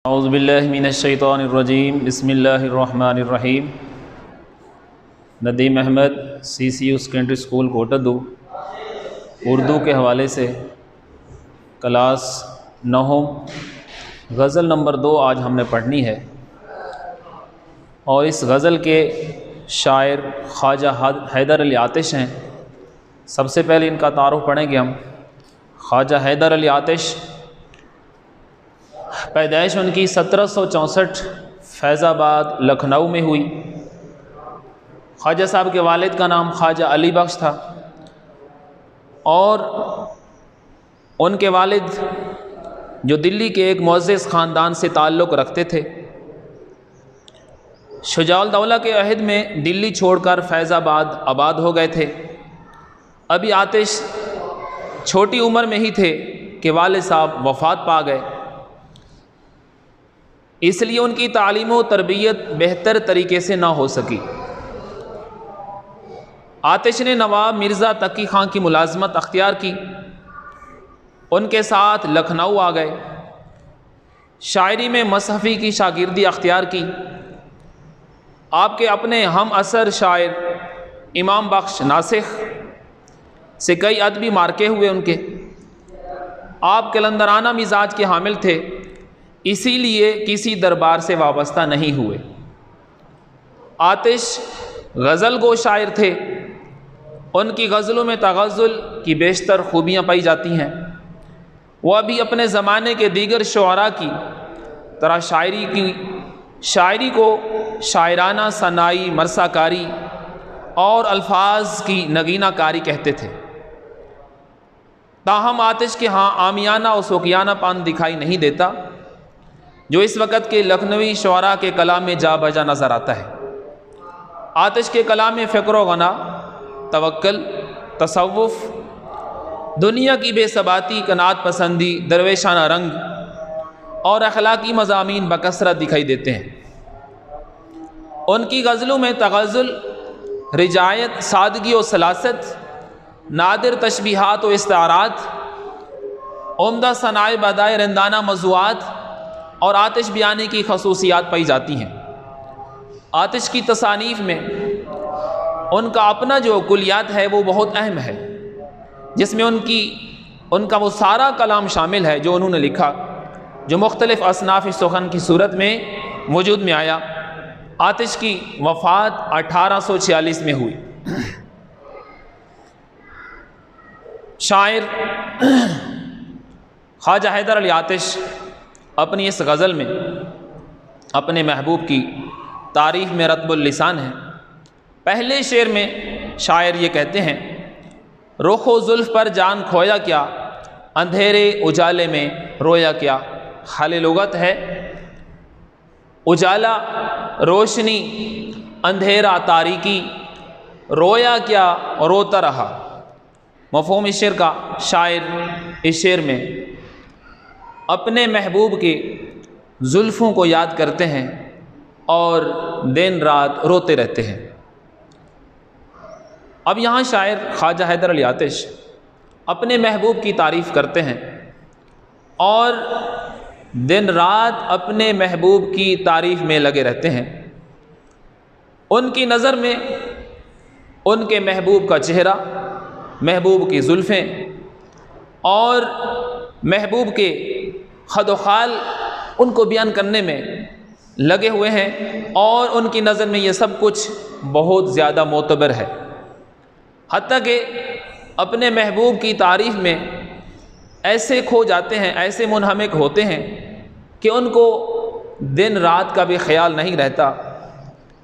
اعوذ باللہ من الشیطان الرجیم بسم اللہ الرحمن الرحیم۔ Nadeem Ahmed CCU secondary school Kotaddu Urdu کے حوالے سے کلاس 9 غزل نمبر 2 آج ہم نے پڑھنی ہے، اور اس غزل کے شاعر خواجہ حیدر علی آتش ہیں۔ سب سے پہلے ان کا تعارف پڑھیں گے ہم۔ خواجہ حیدر علی آتش، پیدائش ان کی 1764 فیض آباد لکھنؤ میں ہوئی۔ خواجہ صاحب کے والد کا نام خواجہ علی بخش تھا، اور ان کے والد جو دلی کے ایک معزز خاندان سے تعلق رکھتے تھے، شجاع الدولہ کے عہد میں دلی چھوڑ کر فیض آباد آباد ہو گئے تھے۔ ابھی آتش چھوٹی عمر میں ہی تھے کہ والد صاحب وفات پا گئے، اس لیے ان کی تعلیم و تربیت بہتر طریقے سے نہ ہو سکی۔ آتش نے نواب مرزا تقی خان کی ملازمت اختیار کی، ان کے ساتھ لکھنؤ آ گئے۔ شاعری میں مصحفی کی شاگردی اختیار کی۔ آپ کے اپنے ہم عصر شاعر امام بخش ناسخ سے کئی ادبی مارکے ہوئے ان کے۔ آپ قلندرانہ مزاج کے حامل تھے، اسی لیے کسی دربار سے وابستہ نہیں ہوئے۔ آتش غزل گو شاعر تھے، ان کی غزلوں میں تغزل کی بیشتر خوبیاں پائی جاتی ہیں۔ وہ ابھی اپنے زمانے کے دیگر شعراء کی طرح شاعری کو شاعرانہ ثنائی مرثا کاری اور الفاظ کی نگینہ کاری کہتے تھے۔ تاہم آتش کے ہاں عامیانہ و سوکیانہ پان دکھائی نہیں دیتا، جو اس وقت کے لکھنوی شعراء کے کلام میں جا بجا نظر آتا ہے۔ آتش کے کلام میں فقر و غنا، توکل، تصوف، دنیا کی بے ثباتی، قناعت پسندی، درویشانہ رنگ اور اخلاقی مضامین بکثرت دکھائی دیتے ہیں۔ ان کی غزلوں میں تغزل، رجایت، سادگی و سلاست، نادر تشبیہات و استعارات، عمدہ ثنائے بدائے رندانہ موضوعات اور آتش بیانی کی خصوصیات پائی جاتی ہیں۔ آتش کی تصانیف میں ان کا اپنا جو کلیات ہے وہ بہت اہم ہے، جس میں ان کا وہ سارا کلام شامل ہے جو انہوں نے لکھا، جو مختلف اصناف سخن کی صورت میں وجود میں آیا۔ آتش کی وفات 1846 میں ہوئی۔ شاعر خواجہ حیدر علی آتش اپنی اس غزل میں اپنے محبوب کی تعریف میں رطب اللسان ہے۔ پہلے شعر میں شاعر یہ کہتے ہیں: رخ و زلف پر جان کھویا کیا، اندھیرے اجالے میں رویا کیا۔ حال لغت ہے اجالا روشنی، اندھیرا تاریکی، رویا کیا روتا رہا۔ مفہوم اس شعر کا، شاعر اس شعر میں اپنے محبوب کے زلفوں کو یاد کرتے ہیں اور دن رات روتے رہتے ہیں۔ اب یہاں شاعر خواجہ حیدر علی آتش اپنے محبوب کی تعریف کرتے ہیں اور دن رات اپنے محبوب کی تعریف میں لگے رہتے ہیں۔ ان کی نظر میں ان کے محبوب کا چہرہ، محبوب کی زلفیں اور محبوب کے خد و خال ان کو بیان کرنے میں لگے ہوئے ہیں، اور ان کی نظر میں یہ سب کچھ بہت زیادہ معتبر ہے۔ حتیٰ کہ اپنے محبوب کی تعریف میں ایسے کھو جاتے ہیں، ایسے منہمک ہوتے ہیں کہ ان کو دن رات کا بھی خیال نہیں رہتا،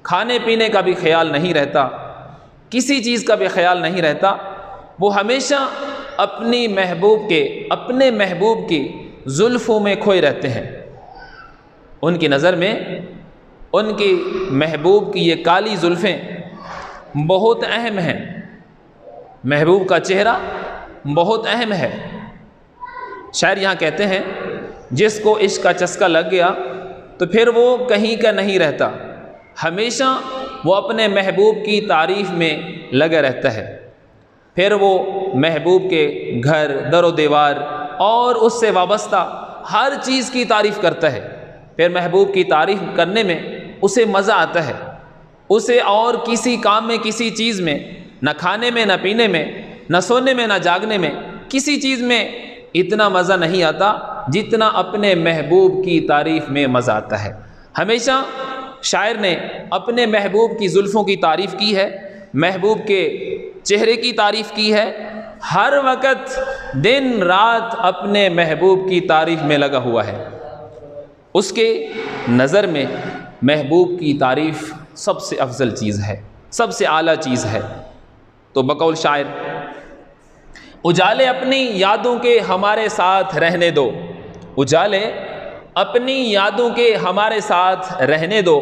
کھانے پینے کا بھی خیال نہیں رہتا، کسی چیز کا بھی خیال نہیں رہتا۔ وہ ہمیشہ اپنے محبوب کی زلفوں میں کھوئے رہتے ہیں۔ ان کی نظر میں ان کی محبوب کی یہ کالی زلفیں بہت اہم ہیں، محبوب کا چہرہ بہت اہم ہے۔ شاعر یہاں کہتے ہیں: جس کو عشق کا چسکا لگ گیا تو پھر وہ کہیں کا نہیں رہتا، ہمیشہ وہ اپنے محبوب کی تعریف میں لگا رہتا ہے، پھر وہ محبوب کے گھر، در و دیوار اور اس سے وابستہ ہر چیز کی تعریف کرتا ہے۔ پھر محبوب کی تعریف کرنے میں اسے مزہ آتا ہے، اسے اور کسی کام میں، کسی چیز میں، نہ کھانے میں، نہ پینے میں، نہ سونے میں، نہ جاگنے میں، کسی چیز میں اتنا مزہ نہیں آتا جتنا اپنے محبوب کی تعریف میں مزہ آتا ہے۔ ہمیشہ شاعر نے اپنے محبوب کی زلفوں کی تعریف کی ہے، محبوب کے چہرے کی تعریف کی ہے، ہر وقت دن رات اپنے محبوب کی تعریف میں لگا ہوا ہے۔ اس کے نظر میں محبوب کی تعریف سب سے افضل چیز ہے، سب سے اعلیٰ چیز ہے۔ تو بقول شاعر، اجالے اپنی یادوں کے ہمارے ساتھ رہنے دو، اجالے اپنی یادوں کے ہمارے ساتھ رہنے دو،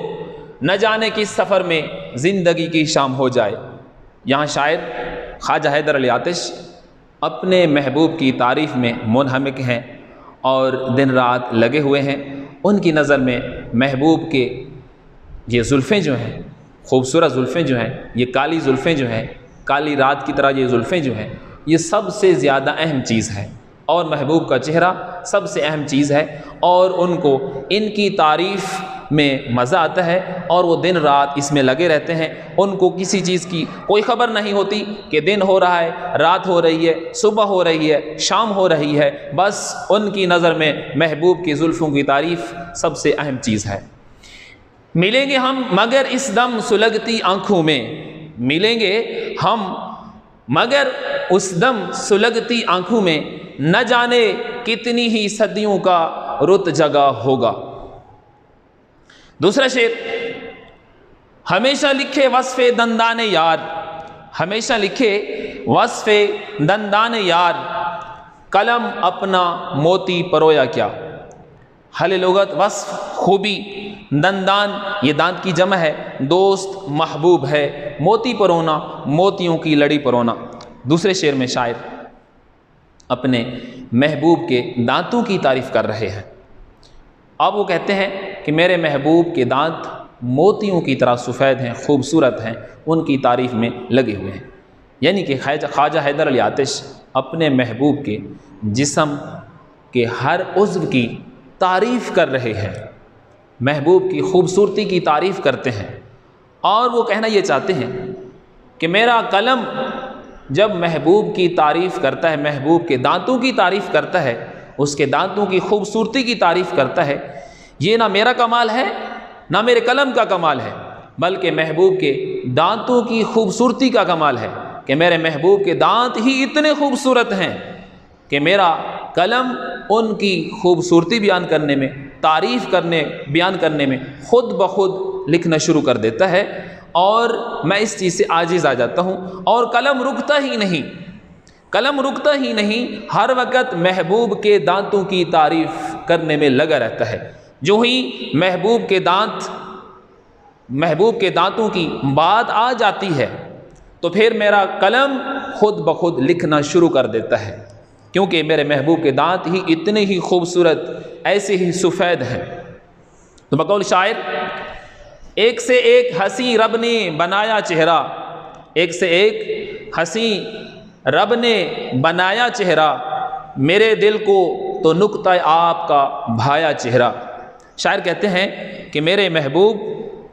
نہ جانے کس سفر میں زندگی کی شام ہو جائے۔ یہاں شاعر خواجہ حیدر علی آتش اپنے محبوب کی تعریف میں منہمک ہیں اور دن رات لگے ہوئے ہیں۔ ان کی نظر میں محبوب کے یہ زلفیں جو ہیں، خوبصورت زلفیں جو ہیں، یہ کالی زلفیں جو ہیں، کالی رات کی طرح یہ زلفیں جو ہیں، یہ سب سے زیادہ اہم چیز ہے، اور محبوب کا چہرہ سب سے اہم چیز ہے، اور ان کو ان کی تعریف میں مزہ آتا ہے اور وہ دن رات اس میں لگے رہتے ہیں۔ ان کو کسی چیز کی کوئی خبر نہیں ہوتی کہ دن ہو رہا ہے، رات ہو رہی ہے، صبح ہو رہی ہے، شام ہو رہی ہے، بس ان کی نظر میں محبوب کی زلفوں کی تعریف سب سے اہم چیز ہے۔ ملیں گے ہم مگر اس دم سلگتی آنکھوں میں، ملیں گے ہم مگر اس دم سلگتی آنکھوں میں، نہ جانے کتنی ہی صدیوں کا رت جگہ ہوگا۔ دوسرا شعر، ہمیشہ لکھے وصف دندان یار، ہمیشہ لکھے وصف دندان یار، قلم اپنا موتی پرویا کیا۔ حل لغت وصف خوبی، دندان یہ دانت کی جمع ہے، دوست محبوب ہے، موتی پرونا موتیوں کی لڑی پرونا۔ دوسرے شعر میں شاعر اپنے محبوب کے دانتوں کی تعریف کر رہے ہیں۔ اب وہ کہتے ہیں کہ میرے محبوب کے دانت موتیوں کی طرح سفید ہیں، خوبصورت ہیں، ان کی تعریف میں لگے ہوئے ہیں۔ یعنی کہ خواجہ حیدر علی آتش اپنے محبوب کے جسم کے ہر عضو کی تعریف کر رہے ہیں، محبوب کی خوبصورتی کی تعریف کرتے ہیں، اور وہ کہنا یہ چاہتے ہیں کہ میرا قلم جب محبوب کی تعریف کرتا ہے، محبوب کے دانتوں کی تعریف کرتا ہے، اس کے دانتوں کی خوبصورتی کی تعریف کرتا ہے، یہ نہ میرا کمال ہے نہ میرے قلم کا کمال ہے، بلکہ محبوب کے دانتوں کی خوبصورتی کا کمال ہے کہ میرے محبوب کے دانت ہی اتنے خوبصورت ہیں کہ میرا قلم ان کی خوبصورتی بیان کرنے میں، تعریف کرنے بیان کرنے میں خود بخود لکھنا شروع کر دیتا ہے، اور میں اس چیز سے عاجز آ جاتا ہوں، اور قلم رکتا ہی نہیں، قلم رکتا ہی نہیں، ہر وقت محبوب کے دانتوں کی تعریف کرنے میں لگا رہتا ہے۔ جو ہی محبوب کے دانتوں کی بات آ جاتی ہے تو پھر میرا قلم خود بخود لکھنا شروع کر دیتا ہے، کیونکہ میرے محبوب کے دانت ہی اتنے ہی خوبصورت، ایسے ہی سفید ہیں۔ تو بقول شاعر، ایک سے ایک ہنسی رب نے بنایا چہرہ، ایک سے ایک ہنسی رب نے بنایا چہرہ، میرے دل کو تو نقطہ آپ کا بھایا چہرہ۔ شاعر کہتے ہیں کہ میرے محبوب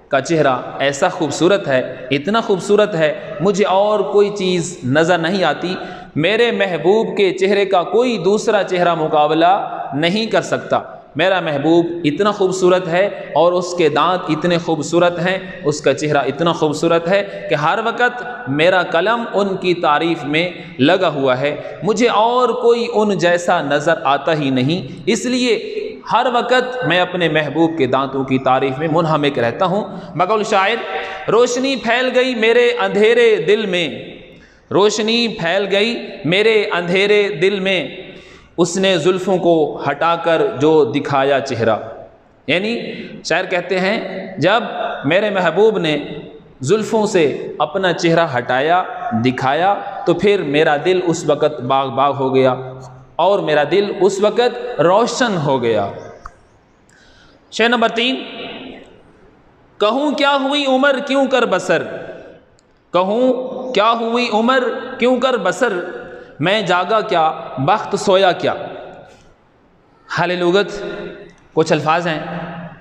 کا چہرہ ایسا خوبصورت ہے، اتنا خوبصورت ہے، مجھے اور کوئی چیز نظر نہیں آتی، میرے محبوب کے چہرے کا کوئی دوسرا چہرہ مقابلہ نہیں کر سکتا۔ میرا محبوب اتنا خوبصورت ہے اور اس کے دانت اتنے خوبصورت ہیں، اس کا چہرہ اتنا خوبصورت ہے کہ ہر وقت میرا قلم ان کی تعریف میں لگا ہوا ہے، مجھے اور کوئی ان جیسا نظر آتا ہی نہیں، اس لیے ہر وقت میں اپنے محبوب کے دانتوں کی تعریف میں منہمک رہتا ہوں۔ بقول شاعر، روشنی پھیل گئی میرے اندھیرے دل میں، روشنی پھیل گئی میرے اندھیرے دل میں، اس نے زلفوں کو ہٹا کر جو دکھایا چہرہ۔ یعنی شاعر کہتے ہیں جب میرے محبوب نے زلفوں سے اپنا چہرہ ہٹایا، دکھایا، تو پھر میرا دل اس وقت باغ باغ ہو گیا اور میرا دل اس وقت روشن ہو گیا۔ شعر نمبر 3، کہوں کیا ہوئی عمر کیوں کر بسر، کہوں کیا ہوئی عمر کیوں کر بسر، میں جاگا کیا بخت سویا کیا۔ حال لغت کچھ الفاظ ہیں